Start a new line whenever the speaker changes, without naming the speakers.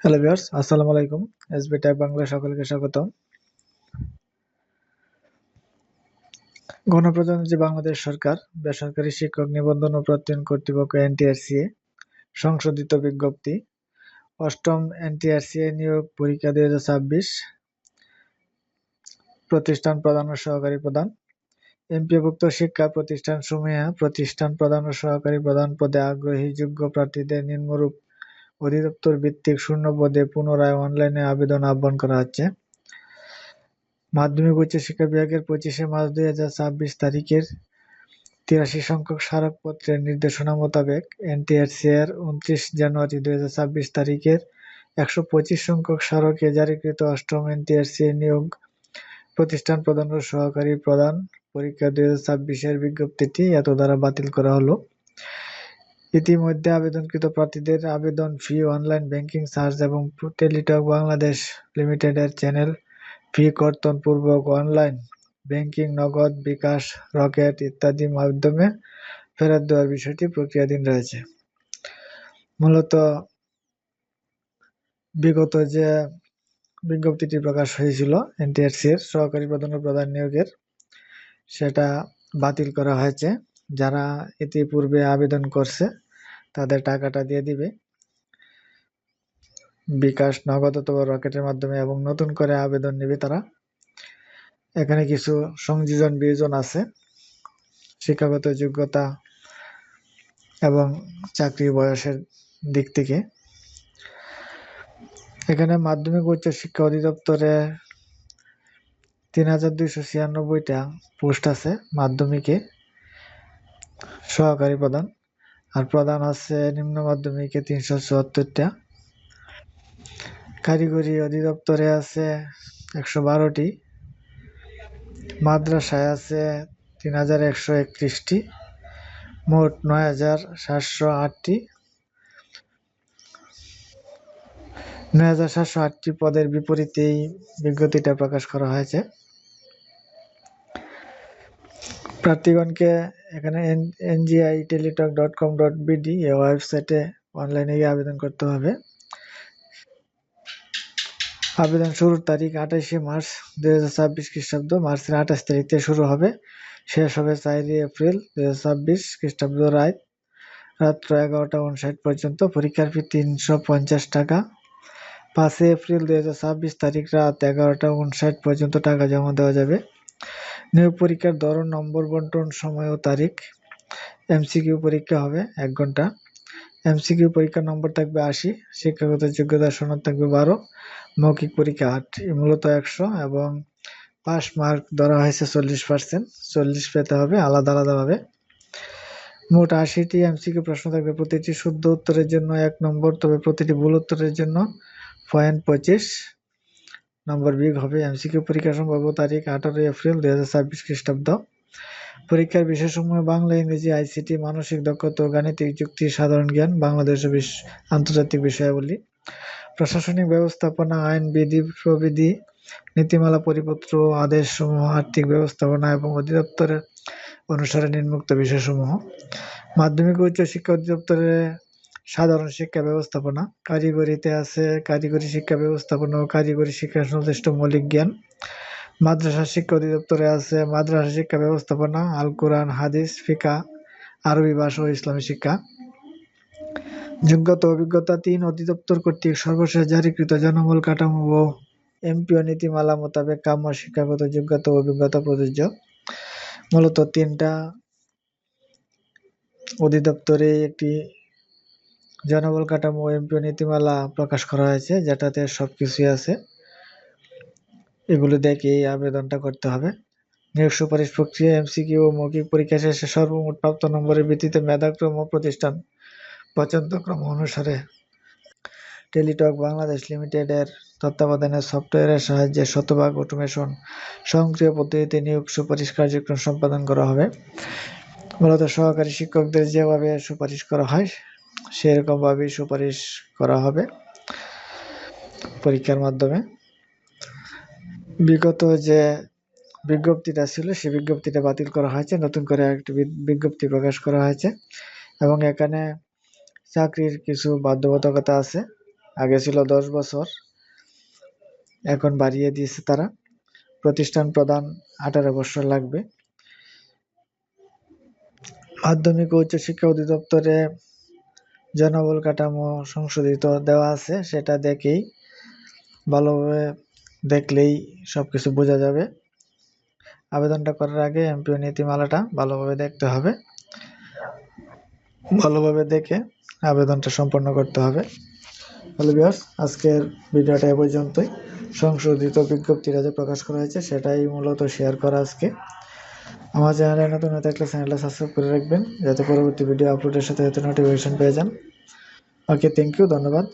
Hello viewers, আসসালামু আলাইকুম। SB tag Bangla সকলকে স্বাগতম। গণপ্রজাতন্ত্রী বাংলাদেশ সরকার বেসরকারি শিক্ষক নিবন্ধন ও প্রত্যয়ন কর্তৃপক্ষ এনটিআরসিএ সংশোধিত বিজ্ঞপ্তি অষ্টম এনটিআরসিএ নিয়োগ পরীক্ষা 2026 প্রতিষ্ঠান প্রধান ও সহকারী প্রধান এমপিওভুক্ত শিক্ষা প্রতিষ্ঠানসমূহে প্রতিষ্ঠান প্রধান ও সহকারী প্রধান পদে আগ্রহী যোগ্য প্রার্থীদের নিম্নরূপ অধিদপ্তর ভিত্তিক শূন্য পদে পুনরায় অনলাইনে আবেদন আহ্বান করা হচ্ছে। মাধ্যমিক উচ্চ শিক্ষা বিভাগের 25শে মার্চ 2026 তারিখের 83 সংখ্যক স্মারকপত্রের নির্দেশনা মোতাবেক এনটিআরসি-এর 29 জানুয়ারি 2026 তারিখের 125 সংখ্যক স্মারকে জারিকৃত অষ্টম এনটিআরসি নিয়োগ প্রতিষ্ঠান প্রধান ও সহকারী প্রধান পরীক্ষা 2026-এর বিজ্ঞপ্তিটি এত দ্বারা বাতিল করা হলো। ইতিমধ্যে আবেদনকৃত প্রার্থীদের আবেদন ফি, অনলাইন ব্যাংকিং চার্জ এবং টেলিটক বাংলাদেশ লিমিটেডের চ্যানেল ফি কর্তনপূর্বক অনলাইন ব্যাংকিং, নগদ, বিকাশ, রকেট ইত্যাদি মাধ্যমে ফেরত দেওয়ার বিষয়টি প্রক্রিয়াধীন রয়েছে। মূলত বিগত যে বিজ্ঞপ্তিটি প্রকাশ হয়েছিল এনটিআরসি-এর সহকারী প্রধান ও প্রধান নিয়োগের, সেটা বাতিল করা হয়েছে। যারা ইতিপূর্বে আবেদন করছে তাদের টাকাটা দিয়ে দিবে বিকাশ, নগদ অথবা রকেটের মাধ্যমে, এবং নতুন করে আবেদন নেবে তারা। এখানে কিছু সংযোজন বিয়োজন আছে শিক্ষাগত যোগ্যতা এবং চাকরি বয়সের দিক থেকে। এখানে মাধ্যমিক উচ্চ শিক্ষা অধিদপ্তরে 3296টা পোস্ট আছে মাধ্যমিকে সহকারী প্রধান, আর প্রধান আছে নিম্ন মাধ্যমিকে 374টা। কারিগরি অধিদপ্তরে আছে 112টি, মাদ্রাসায় আছে 3131টি, মোট 9708টি 9708টি পদের বিপরীতে এই বিজ্ঞপ্তিটা প্রকাশ করা হয়েছে। প্রার্থীগণকে এখানে ngitelitalk.com.bd এই ওয়েবসাইটে অনলাইনে গিয়ে আবেদন করতে হবে। আবেদন শুরুর তারিখ 28শে মার্চ 2026 খ্রিস্টাব্দ, মার্চের 28 তারিখ থেকে শুরু হবে, শেষ হবে 4 এপ্রিল 2026 খ্রিস্টাব্দ রাত্র 11টা 59 পর্যন্ত। পরীক্ষার ফি 350 টাকা। 5 এপ্রিল 2026 তারিখ রাত 11টা 59 পর্যন্ত টাকা জমা দেওয়া যাবে। নিয়োগ পরীক্ষার ধরন, নম্বর বন্টন, সময় ও তারিখ। এমসিকিউ পরীক্ষা হবে 1 ঘন্টা। এমসিকিউ পরীক্ষার নম্বর থাকবে 80, শিক্ষাগত যোগ্যতা সনদ থাকবে 12, মৌখিক পরীক্ষা 8, মূলত 100 এবং পাস মার্ক ধরা হয়েছে 40%। 40 পেতে হবে আলাদা আলাদাভাবে। মোট 80টি এমসিকিউ প্রশ্ন থাকবে, প্রতিটি শুদ্ধ উত্তরের জন্য 1 নম্বর, তবে প্রতিটি ভুল উত্তরের জন্য 0.25 নম্বর বিয়োগ হবে। এমসিকিউ পরীক্ষা সম্ভাব্য তারিখ 18 এপ্রিল 2026 খ্রিস্টাব্দ। পরীক্ষার বিষয়সমূহ বাংলা, ইংরেজি, আইসিটি, মানসিক দক্ষতা ও গাণিতিক যুক্তি, সাধারণ জ্ঞান, বাংলাদেশ ও আন্তর্জাতিক বিষয়াবলী, প্রশাসনিক ব্যবস্থাপনা, আইন বিধি প্রবিধি, নীতিমালা, পরিপত্র ও আদেশসমূহ, আর্থিক ব্যবস্থাপনা এবং অধিদপ্তরের অনুসারে নিম্নোক্ত বিষয়সমূহ। মাধ্যমিক ও উচ্চ শিক্ষা অধিদপ্তরে সাধারণ শিক্ষা ব্যবস্থাপনা, কারিগরিতে আছে কারিগরি শিক্ষা ব্যবস্থাপনা ও কারিগরি শিক্ষা সংশ্লিষ্ট মৌলিক জ্ঞান। মাদ্রাসা শিক্ষা অধিদপ্তরে আছে মাদ্রাসা শিক্ষা ব্যবস্থাপনা, আল কোরআন, হাদিস, ফিকা, আরবি ভাষা ও ইসলামী শিক্ষা। যোগ্যতা অভিজ্ঞতা 3 অধিদপ্তর কর্তৃক সর্বশেষ জারিকৃত জনবল কাঠামো ও এমপিও নীতিমালা মোতাবেক কাম্য শিক্ষাগত যোগ্যতা ও অভিজ্ঞতা প্রযোজ্য। মূলত 3টা অধিদপ্তরে একটি জনবল কাঠামো ও এমপিও নীতিমালা প্রকাশ করা হয়েছে, যেটাতে সবকিছুই আছে। এগুলো দেখে আবেদনটা করতে হবে। নিয়োগ সুপারিশ প্রক্রিয়া, এমসিকিউ ও মৌখিক পরীক্ষা শেষে সর্বমোট প্রাপ্ত নম্বরের ভিত্তিতে মেধাক্রম ও প্রতিষ্ঠান পছন্দক্রম অনুসারে টেলিটক বাংলাদেশ লিমিটেডের তত্ত্বাবধানে সফটওয়্যারের সাহায্যে শতভাগ অটোমেশন স্বয়ংক্রিয় পদ্ধতিতে নিয়োগ সুপারিশ কার্যক্রম সম্পাদন করা হবে। মূলত সহকারী শিক্ষকদের যেভাবে সুপারিশ করা হয় সেরকমভাবেই সুপারিশ করা হবে পরীক্ষার মাধ্যমে। বিগত যে বিজ্ঞপ্তিটা ছিল সেই বিজ্ঞপ্তিটা বাতিল করা হয়েছে, নতুন করে একটি বিজ্ঞপ্তি প্রকাশ করা হয়েছে। এবং এখানে চাকরির কিছু বাধ্যবাধকতা আছে। আগে ছিল 10 বছর, এখন বাড়িয়ে দিয়েছে তারা। প্রতিষ্ঠান প্রধান 18 বছর লাগবে। মাধ্যমিক ও উচ্চশিক্ষা অধিদপ্তরে জনবল কাঠামো সংশোধিত দেওয়া আছে, সেটা ভালোভাবে দেখলেই সবকিছু বোঝা যাবে। আবেদনটা করার আগে এমপিও নীতিমালাটা ভালোভাবে দেখতে হবে, ভালোভাবে দেখে আবেদনটা সম্পন্ন করতে হবে। হ্যালো ভিউয়ার্স, আজকের ভিডিওটা এ পর্যন্তই। সংশোধিত বিজ্ঞপ্তিটা যে প্রকাশ করা হয়েছে সেটাই মূলত শেয়ার করা আজকে। আমার চ্যানেলে নতুন হয়ে থাকলে চ্যানেলটা সাবস্ক্রাইব করে রাখবেন, যাতে পরবর্তী ভিডিও আপলোডের সাথে সাথে নোটিফিকেশন পেয়ে যান। ওকে, থ্যাংক ইউ, ধন্যবাদ।